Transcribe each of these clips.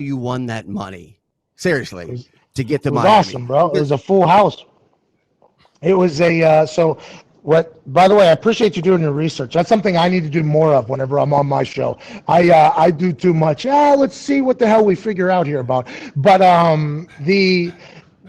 you won that money. Seriously, to get to It was Miami. awesome, bro. It was a full house. It was a so what. By the way, I appreciate you doing your research. That's something I need to do more of whenever I'm on my show. I do too much. Let's see what the hell we figure out here about. But the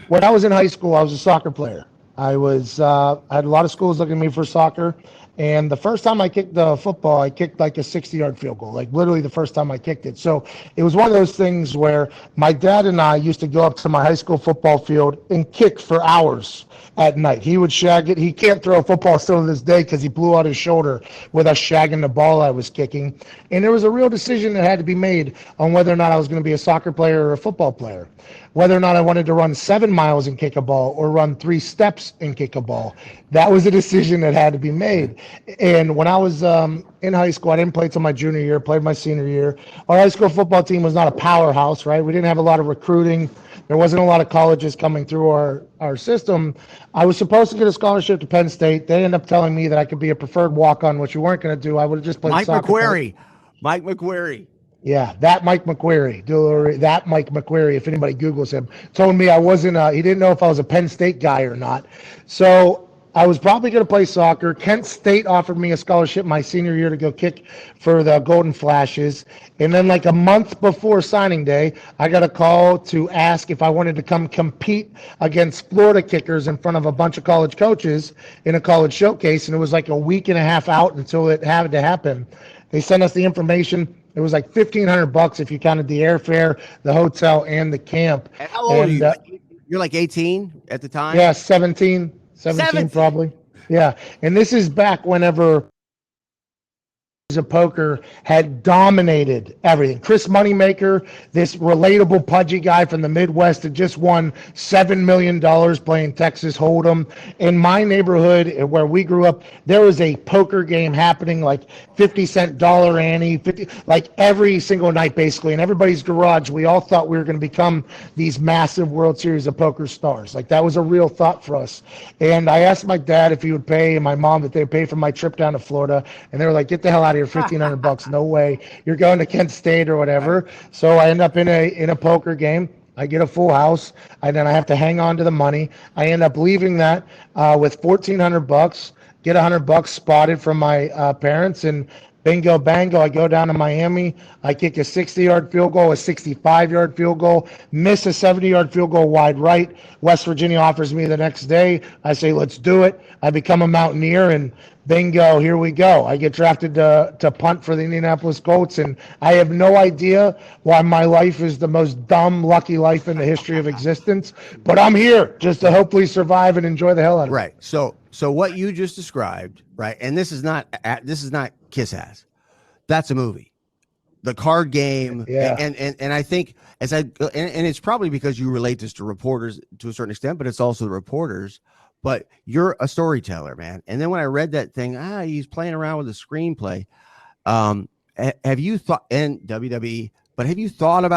when I was in high school, I was a soccer player. I had a lot of schools looking at me for soccer. And the first time I kicked the football, I kicked like a 60-yard field goal, like literally the first time I kicked it. So it was one of those things where my dad and I used to go up to my high school football field and kick for hours at night. He would shag it. He can't throw a football still to this day because he blew out his shoulder with us shagging the ball I was kicking. And there was a real decision that had to be made on whether or not I was going to be a soccer player or a football player, whether or not I wanted to run 7 miles and kick a ball or run 3 steps and kick a ball. That was a decision that had to be made. And when I was in high school, I didn't play till my junior year, played my senior year. Our high school football team was not a powerhouse, right? We didn't have a lot of recruiting. There wasn't a lot of colleges coming through our system. I was supposed to get a scholarship to Penn State. They ended up telling me that I could be a preferred walk-on, which you weren't going to do. I would have just played soccer. Mike McQuarrie. Yeah, that Mike McQuarrie. That Mike McQuarrie, if anybody Googles him, told me I wasn't, he didn't know if I was a Penn State guy or not. So I was probably going to play soccer. Kent State offered me a scholarship my senior year to go kick for the Golden Flashes. And then like a month before signing day, I got a call to ask if I wanted to come compete against Florida kickers in front of a bunch of college coaches in a college showcase. And it was like a week and a half out until it had to happen. They sent us the information. It was like $1,500 if you counted the airfare, the hotel, and the camp. And how old are you? You're like 18 at the time? Yeah, 17 probably. Yeah, and this is back whenever of poker had dominated everything. Chris Moneymaker, this relatable pudgy guy from the Midwest, had just won $7 million playing Texas Hold'em. In my neighborhood where we grew up, there was a poker game happening, like 50-cent dollar ante, like every single night basically. In everybody's garage, we all thought we were going to become these massive World Series of Poker stars. Like that was a real thought for us. And I asked my dad if he would pay, and my mom if they would pay for my trip down to Florida. And they were like, get the hell out of here. $1,500, no way. You're going to Kent State or whatever. So I end up in a poker game. I get a full house, and then I have to hang on to the money. I end up leaving that with $1,400, get $100 spotted from my parents, and bingo bango, I go down to Miami. I kick a 60-yard field goal, a 65-yard field goal, miss a 70-yard field goal wide right. West Virginia offers me the next day. I say, let's do it. I become a Mountaineer, and bingo, here we go. I get drafted to punt for the Indianapolis Colts, and I have no idea why my life is the most dumb, lucky life in the history of existence, but I'm here just to hopefully survive and enjoy the hell out of it. Right. So what you just described, right, and this is not Kiss Ass. That's a movie. The card game, yeah. And I think and it's probably because you relate this to reporters to a certain extent, but it's also the reporters. But you're a storyteller, man. And then when I read that thing, he's playing around with a screenplay. Have you thought, and WWE, but have you thought about